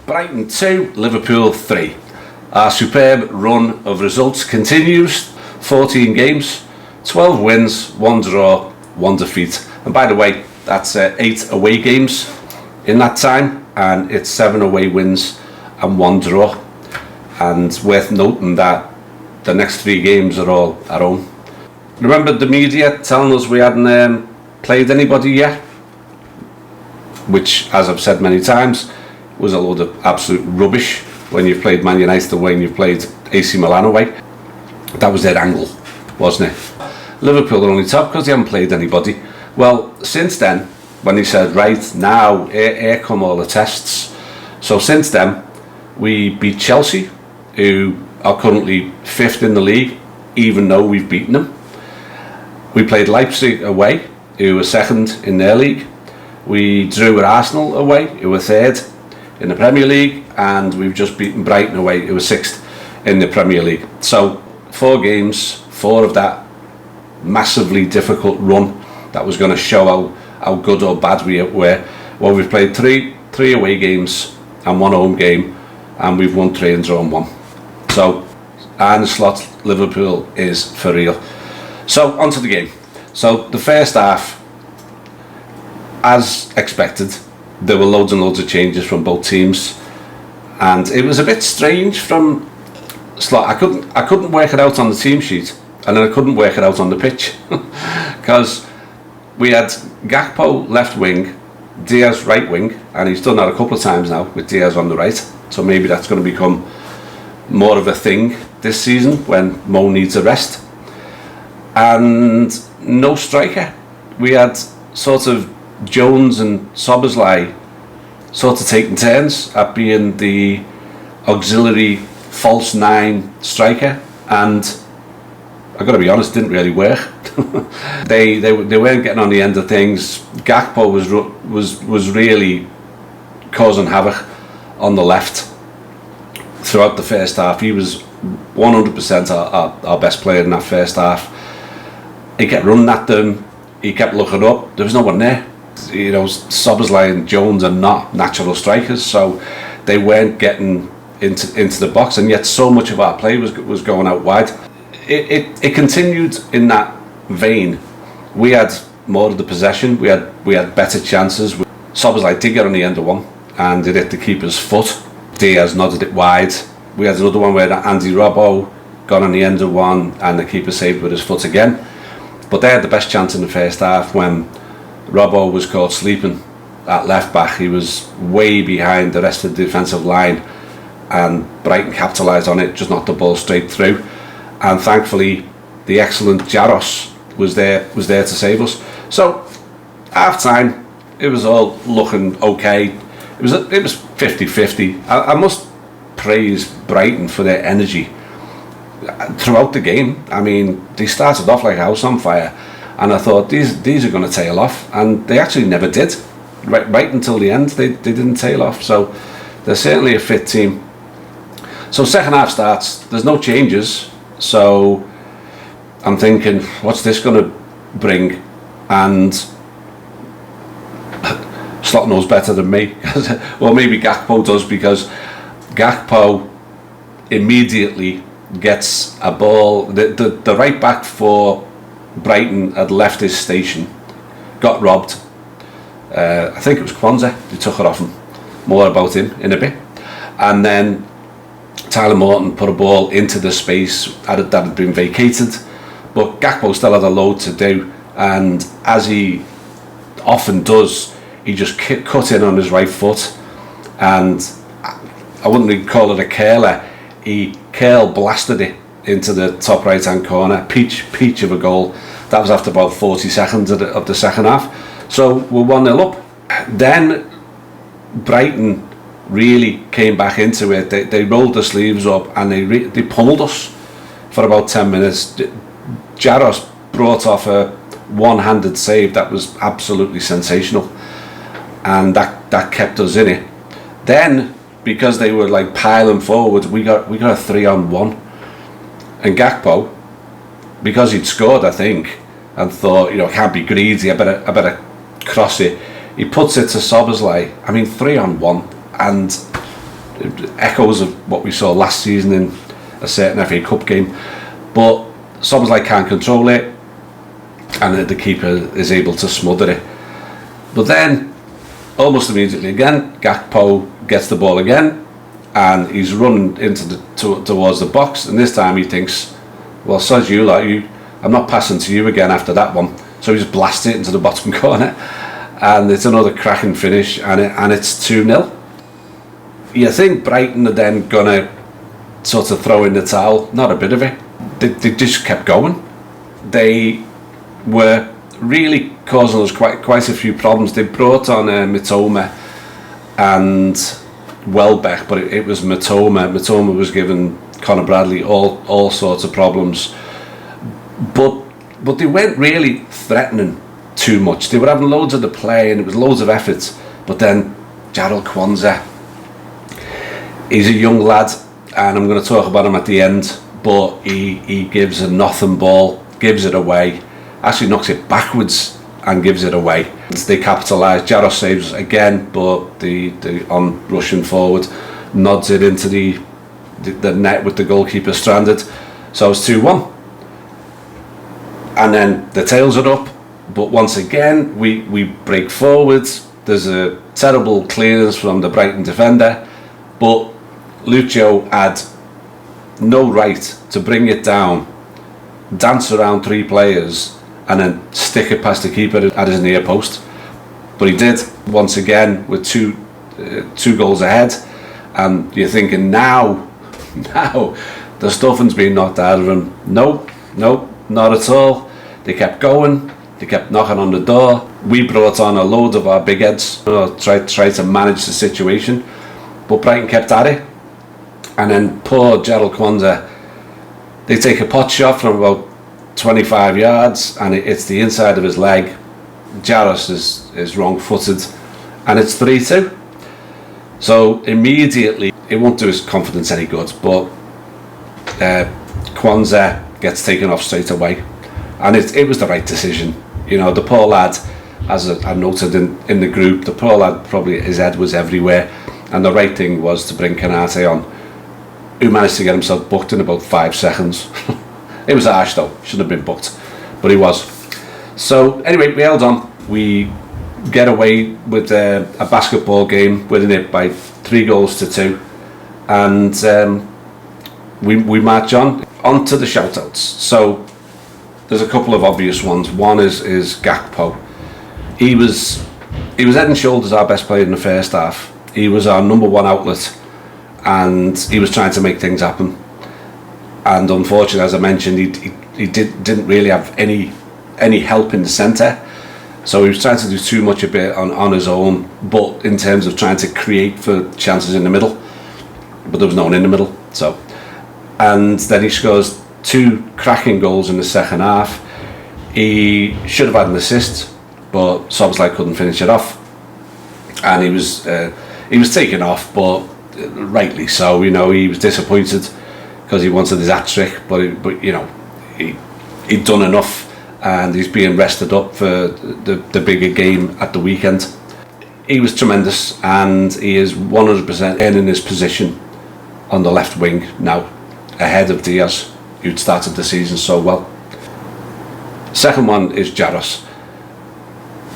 Brighton 2, Liverpool 3. Our superb run of results continues. 14 games, 12 wins, 1 draw, 1 defeat. And by the way, that's 8 away games in that time, and it's 7 away wins and 1 draw. And worth noting that the next 3 games are all at home. Remember the media telling us we hadn't played anybody yet? Which, as I've said many times, was a load of absolute rubbish when you've played Man United away and you've played AC Milan away. That was their angle, wasn't it? Liverpool are only top because they haven't played anybody. Well, since then, when he said, right, now, here come all the tests. So since then, we beat Chelsea, who are currently 5th in the league, even though we've beaten them. We played Leipzig away, who were 2nd in their league. We drew with Arsenal away, who were 3rd in the Premier League, and we've just beaten Brighton away, who were 6th in the Premier League. So 4 games, 4 of that massively difficult run that was going to show how good or bad we were. Well, we've played 3 away games and 1 home game, and we've won 3 and drawn 1. So Arne Slot Liverpool is for real. So onto the game. So the first half, as expected, there were loads and loads of changes from both teams, and it was a bit strange from Slot. I couldn't work it out on the team sheet, and then I couldn't work it out on the pitch because we had Gakpo left wing, Diaz right wing, and he's done that a couple of times now with Diaz on the right. So maybe that's going to become more of a thing this season when Mo needs a rest. And no striker. We had sort of Jones and Szoboszlai sort of taking turns at being the auxiliary false 9 striker, and I've got to be honest, didn't really work. they weren't getting on the end of things. Gakpo was really causing havoc on the left throughout the first half. He was 100% our best player in that first half. He kept running at them, he kept looking up, there was no one there. You know, Szoboszlai and Jones are not natural strikers, so they weren't getting into the box, and yet so much of our play was going out wide. It continued in that vein. We had more of the possession, we had better chances. Szoboszlai did get on the end of one and it hit the keeper's foot. Diaz nodded it wide. We had another one where Andy Robbo got on the end of one and the keeper saved with his foot again. But they had the best chance in the first half when Robbo was caught sleeping at left back. He was way behind the rest of the defensive line, and Brighton capitalised on it, just knocked the ball straight through. And thankfully, the excellent Jaros was there to save us. So, half time, it was all looking okay. It was 50-50. I must praise Brighton for their energy throughout the game. I mean, they started off like a house on fire, and I thought these are going to tail off, and they actually never did. Right until the end, they didn't tail off. So they're certainly a fit team. So second half starts. There's no changes. So I'm thinking, what's this going to bring? And Slot knows better than me. Well, maybe Gakpo does, because Gakpo immediately gets a ball. The right back for Brighton had left his station, got robbed. I think it was Kwanzaa who took it off him. More about him in a bit. And then Tyler Morton put a ball into the space that had been vacated, but Gakpo still had a load to do, and as he often does, he just cut in on his right foot, and I wouldn't really call it a curler. He curl blasted it into the top right hand corner. Peach of a goal. That was after about 40 seconds of the second half. So we're 1-0 up. Then Brighton really came back into it. They rolled the sleeves up and they pummeled us for about 10 minutes. Jaros brought off a one-handed save that was absolutely sensational, and that kept us in it. Then, because they were like piling forward, we got a 3-on-1, and Gakpo, because he'd scored, I think, and thought, I can't be greedy, I better cross it. He puts it to Szoboszlai. I mean, 3-on-1, and echoes of what we saw last season in a certain FA Cup game. But Szoboszlai can't control it, and the keeper is able to smother it. But then, almost immediately again, Gakpo gets the ball again, and he's running towards the box, and this time he thinks, well, so's you, I'm not passing to you again after that one. So he just blasts it into the bottom corner, and it's another cracking finish, and it's 2-0. You think Brighton are then gonna sort of throw in the towel? Not a bit of it. They just kept going. They were really causing us quite a few problems. They brought on Mitoma and Welbeck, but it was Mitoma. Mitoma was giving Conor Bradley all sorts of problems, but they weren't really threatening too much. They were having loads of the play, and it was loads of effort. But then Jaros Kwanzaa, he's a young lad, and I'm going to talk about him at the end, but he gives a nothing ball, gives it away, actually knocks it backwards and gives it away. They capitalise. Jaros saves again, but the on rushing forward nods it into the net with the goalkeeper stranded. So it's 2-1. And then the tails are up, but once again we break forwards. There's a terrible clearance from the Brighton defender, but Lucio had no right to bring it down, dance around 3 players, and then stick it past the keeper at his near post. But he did, once again, with two goals ahead. And you're thinking, now the stuffing's been knocked out of him. Nope, not at all. They kept going, they kept knocking on the door. We brought on a load of our big heads, tried to manage the situation, but Brighton kept at it. And then poor Jaros Kwanzaa, they take a pot shot from about 25 yards, and it's the inside of his leg. Jaros is wrong-footed, and it's 3-2. So immediately, it won't do his confidence any good, but Kwanzaa gets taken off straight away, and it was the right decision. You know, the poor lad, as I noted in the group, the poor lad, probably his head was everywhere, and the right thing was to bring Kanate on, who managed to get himself booked in about 5 seconds. It was harsh though, shouldn't have been booked, but he was. So anyway, we held on. We get away with a basketball game, winning it by 3-2, and we march on to the shout-outs. So there's a couple of obvious ones. One is Gakpo. He was head and shoulders our best player in the first half. He was our number one outlet, and he was trying to make things happen. And unfortunately, as I mentioned, he didn't really have any help in the centre. So he was trying to do too much a bit on his own, but in terms of trying to create for chances in the middle, but there was no one in the middle. So, and then he scores 2 cracking goals in the second half. He should have had an assist, but Szoboszlai couldn't finish it off, and he was taken off, but rightly so. You know, he was disappointed because he wanted his hat-trick, but you know, he'd done enough, and he's being rested up for the bigger game at the weekend. He was tremendous, and he is 100% earning his position on the left wing now, ahead of Diaz, who'd started the season so well. Second one is Jaros.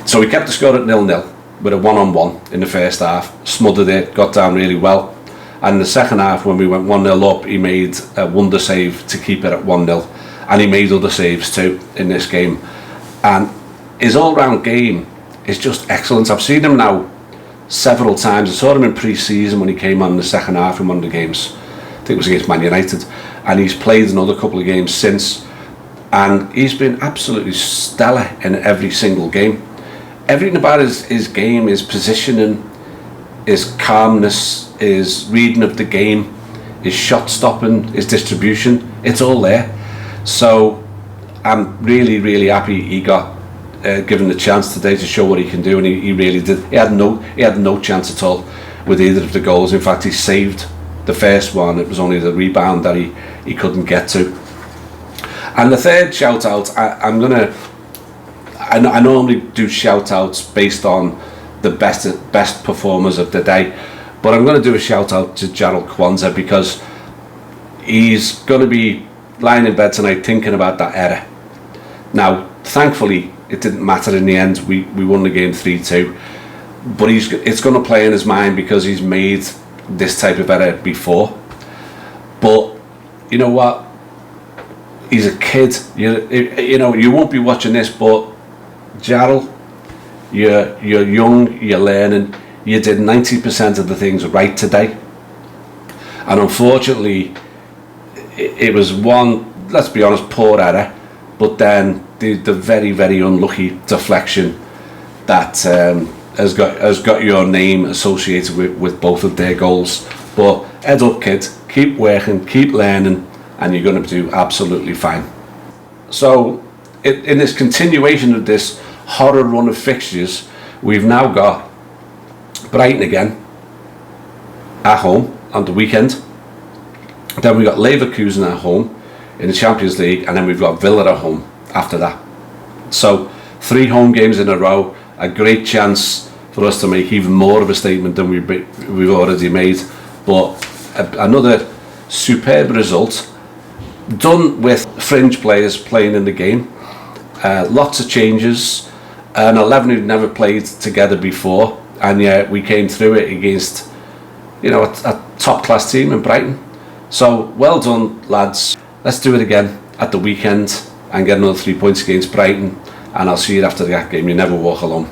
So he kept the score at 0-0 with a 1-on-1 in the first half, smothered it, got down really well. And in the second half, when we went 1-0 up, he made a wonder save to keep it at 1-0. And he made other saves too in this game. And his all-round game is just excellent. I've seen him now several times. I saw him in pre-season when he came on in the second half in one of the games. I think it was against Man United. And he's played another couple of games since. And he's been absolutely stellar in every single game. Everything about his game, his positioning, his calmness, his reading of the game, his shot stopping, his distribution, it's all there. So I'm really, really happy he got given the chance today to show what he can do, and he really did. He had no chance at all with either of the goals. In fact, he saved the first one. It was only the rebound that he couldn't get to. And the third shout out, I normally do shout outs based on the best performers of the day, But I'm going to do a shout out to Jaros Kwanzaa, because he's going to be lying in bed tonight thinking about that error. Now, thankfully, it didn't matter in the end. We won the game 3-2. But it's going to play in his mind because he's made this type of error before. But you know what? He's a kid. You know, you won't be watching this, but Jaros, you're young, you're learning. You did 90% of the things right today. And unfortunately, it was one, let's be honest, poor error. But then the very, very unlucky deflection that has got your name associated with both of their goals. But head up, kid, keep working, keep learning, and you're going to do absolutely fine. So in this continuation of this horror run of fixtures, we've now got Brighton again at home on the weekend. Then we've got Leverkusen at home in the Champions League, and then we've got Villa at home after that. So 3 home games in a row, a great chance for us to make even more of a statement than we've already made. But another superb result, done with fringe players playing in the game, lots of changes, an 11 who'd never played together before, and yet we came through it against, you know, a top class team in Brighton. So well done, lads. Let's do it again at the weekend and get another 3 points against Brighton, and I'll see you after that game. You never walk alone.